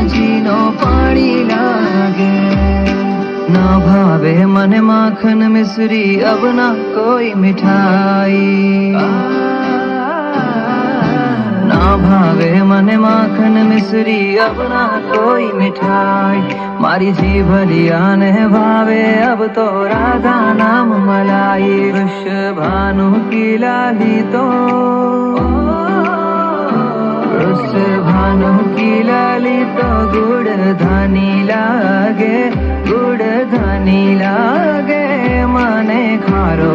जीनो पानी लागे। ना भावे मन माखन मिश्री अब ना कोई मिठाई। ना भावे मन माखन मिश्री अब ना कोई मिठाई। मारी जीभलिया ने भावे अब तो राधा नाम मलाई। वृषभानु की लाली तो वृषभानु की लाली तो गुड़ धानी लागे। गुड़ धानी लागे माने खारो